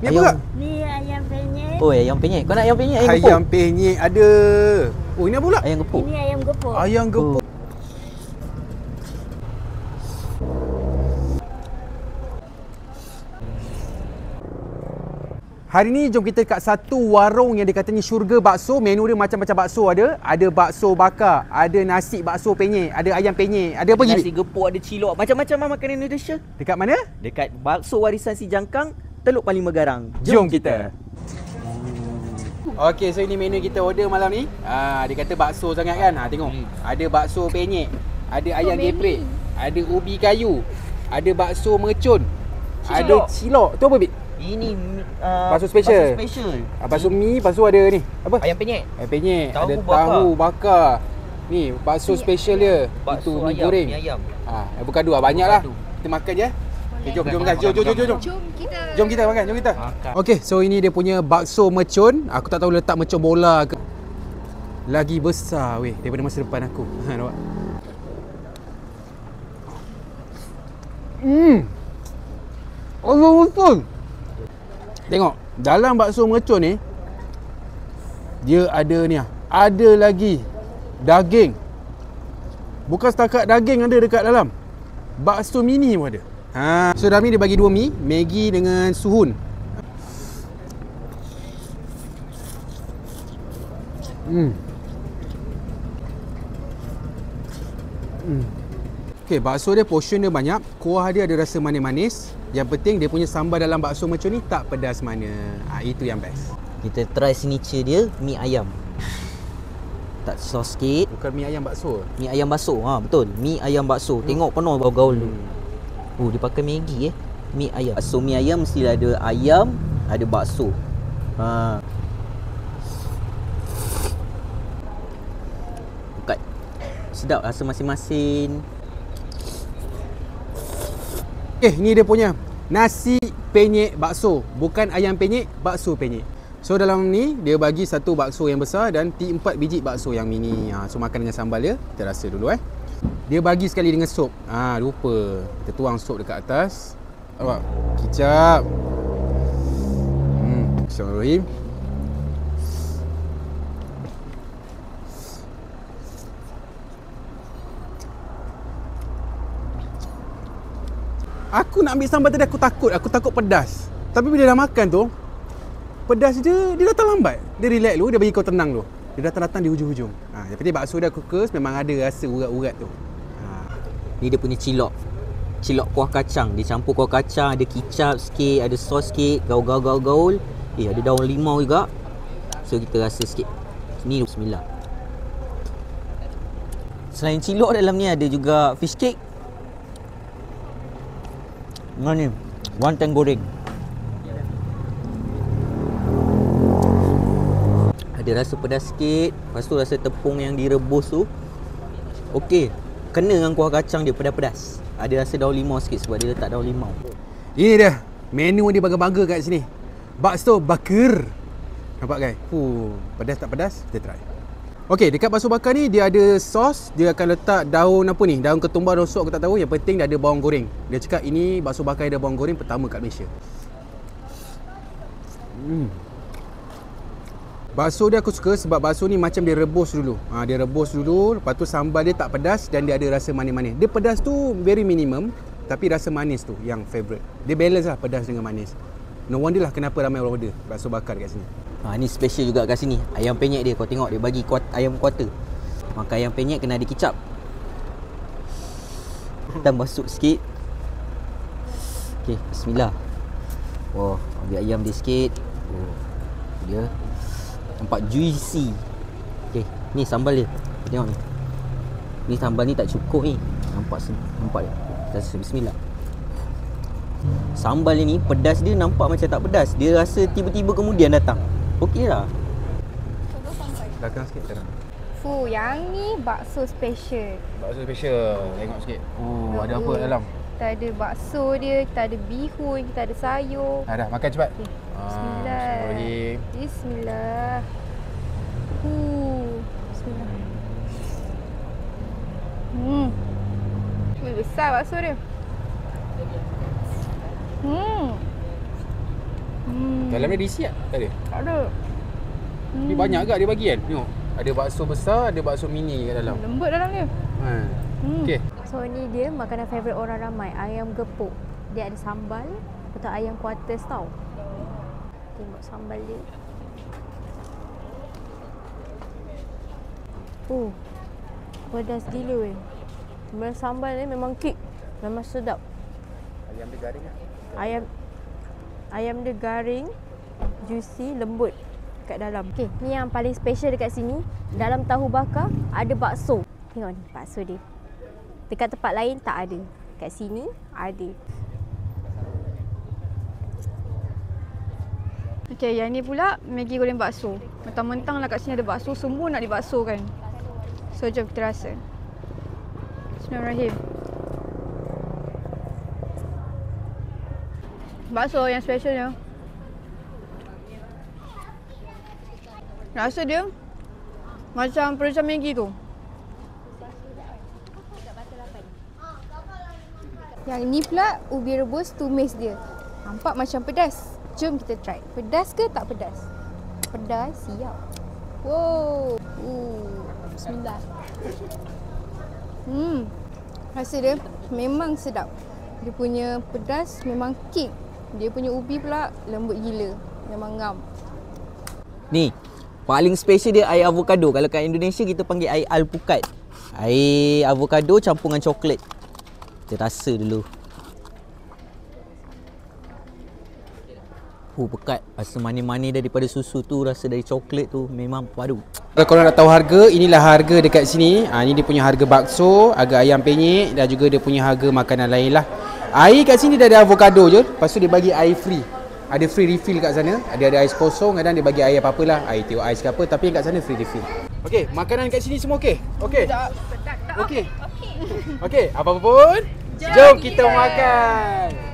Ni apa kak? Ni ayam penyet. Oh, ayam penyet. Kau nak ayam penyet, ayam gepuk? Ayam penyet ada. Oh, ini apa pula? Ayam gepuk. Ini ayam gepuk. Ayam gepuk. Hari ni jom kita kat satu warung yang dikatanya syurga bakso. Menu dia macam-macam bakso ada. Ada bakso bakar, ada nasi bakso penyet, ada ayam penyet, ada apa lagi? Nasi gepuk, ada cilok. Macam-macam lah makanan Indonesia. Dekat mana? Dekat Bakso Warisan Si Jangkang, Teluk Paling Megarang. Jom kita. Okey, so ini menu kita order malam ni. Dia kata bakso sangat kan? Tengok. Ada bakso penyet, ada ayam geprek, ada ubi kayu, ada bakso mercun, ada cilok. Tu apa, Bit? Ini bakso special. Bakso special. Bakso mi, lepas tu ada ni. Apa? Ayam penyet. Ayam penyet, Tahu ada bakar. tahu bakar. Ni bakso special dia. Bakso Itu mi ayam, goreng. mi ayam. Avocado banyaklah. Avocado. Kita makan je. Okay, jom makan. Jom kita makan, jom kita. Makan. Okey, so ini dia punya bakso mercun. Aku tak tahu letak mercun bola ke. Lagi besar weh daripada masa depan aku. Nampak? Allah betul. Tengok, dalam bakso mercun ni dia ada ni ada lagi daging. Bukan setakat daging ada dekat dalam. Bakso mini pun ada. So dalam ni dia bagi 2 mi, Maggi dengan suhun. Okey, bakso dia portion dia banyak, kuah dia ada rasa manis-manis. Yang penting dia punya sambal dalam bakso mercun ni tak pedas mana. Itu yang best. Kita try signature dia, mi ayam. Tak sos sikit. Bukan mi ayam bakso. Mi ayam bakso. Betul. Mi ayam bakso. Tengok penuh gaul tu. Dia pakai Maggi Mi ayam. Bakso mi ayam mesti ada ayam, ada bakso. Bukat. Sedap rasa masing-masing. Ni dia punya nasi penyet bakso. Bukan ayam penyet, bakso penyet. So dalam ni dia bagi satu bakso yang besar dan 4 biji bakso yang mini. So makan dengan sambal dia. Kita rasa dulu Dia bagi sekali dengan sup. Lupa. Kita tuang sup dekat atas. Nampak? Kicap. Bismillahirrahmanirrahim. Aku nak ambil sambal tadi, aku takut pedas. Tapi bila dah makan tu, pedas dia datang lambat. Dia relax dulu, dia bagi kau tenang dulu. Dia datang di hujung-hujung. Tapi bakso dia kukus memang ada rasa urat-urat tu. Ni dia punya cilok. Cilok kuah kacang. Dia campur kuah kacang, ada kicap sikit, ada sos sikit, gaul. Ada daun limau juga. So kita rasa sikit. Ni bismillah. Selain cilok dalam ni ada juga fish cake. Ni wonton goreng. Ada rasa pedas sikit. Lepas tu rasa tepung yang direbus tu okey. Kena dengan kuah kacang dia pedas-pedas. Ada rasa daun limau sikit sebab dia letak daun limau. Ini dia menu dia bangga-bangga kat sini. Bakso bakar. Nampak kan? Pedas tak pedas? Kita try. Okey, dekat bakso bakar ni dia ada sos. Dia akan letak daun apa ni? Daun ketumbar, daun sok aku tak tahu. Yang penting dia ada bawang goreng. Dia cakap ini bakso bakar ada bawang goreng pertama kat Malaysia. Bakso dia aku suka sebab bakso ni macam dia rebus dulu. Dia rebus dulu, lepas tu sambal dia tak pedas dan dia ada rasa manis-manis. Dia pedas tu very minimum, tapi rasa manis tu yang favourite. Dia balance lah pedas dengan manis. No wonder lah kenapa ramai orang order bakso bakar kat sini. Ni special juga kat sini. Ayam penyet dia, kau tengok dia bagi ayam quarter. Makan ayam penyet kena ada kicap. Tambah sup sikit. Okey, bismillah. Ambil ayam dia sikit. Dia nampak juicy. Okey, ni sambal dia. Tengok ni. Ni sambal ni tak cukup ni. Nampak dia. Kita rasa bismillah. Sambal ni pedas dia nampak macam tak pedas. Dia rasa tiba-tiba kemudian datang. Okey lah. Belakang sikit terang. Yang ni bakso special. Bakso special. Tengok sikit. Ada apa kat dalam? Kita ada bakso dia, kita ada bihun, kita ada sayur. Dah makan cepat. Okay. Bismillah. Bismillah. Bismillah. Besar bakso dia. Dalam dia diisi tak? Tak ada? Tak ada. Ni banyak agak dia bagi kan? Tengok. Ada bakso besar, ada bakso mini kat dalam. Lembut dalam dia. Okey. So ni dia makanan favourite orang ramai, ayam gepuk. Dia ada sambal atau ayam kuartus tau. Tengok sambal dia. Pedas gila weh. Sebenarnya sambal ni memang kick. Memang sedap. Ayam dia garing tak? Ayam dia garing, juicy, lembut kat dalam. Okey, ni yang paling special dekat sini. Dalam tahu bakar ada bakso. Tengok ni bakso dia. Dekat tempat lain tak ada. Kat sini ada. Okey, yang ni pula Maggi goreng bakso. Mentang-mentang lah kat sini ada bakso, semua nak dibaksokan. So jom kita rasa. Bismillahirrahmanirrahim. Bakso yang specialnya, rasa dia macam perusahaan Maggi tu. Yang ni pula ubi rebus tumis dia. Nampak macam pedas. Jom kita try. Pedas ke tak pedas? Pedas, siap. Wow. Bismillah. Rasa dia memang sedap. Dia punya pedas memang kick. Dia punya ubi pula lembut gila. Memang ngam. Ni, paling special dia air avocado. Kalau kat Indonesia kita panggil air alpukat. Air avocado campur dengan coklat. Kita rasa dulu. Pekat. Rasa manis-manis daripada susu tu. Rasa dari coklat tu memang padu. Kalau korang nak tahu harga, inilah harga dekat sini. Ini dia punya harga bakso, harga ayam penyet dan juga dia punya harga makanan lain lah. Air kat sini dia ada avocado je. Lepas tu dia bagi air free. Ada free refill kat sana. Ada ais kosong, kadang dia bagi air apa-apalah. Air teh ais ke apa. Tapi yang kat sana free refill. Okey, makanan kat sini semua okey? Okey? Okey. Okey, apa-apa pun, jom kita makan.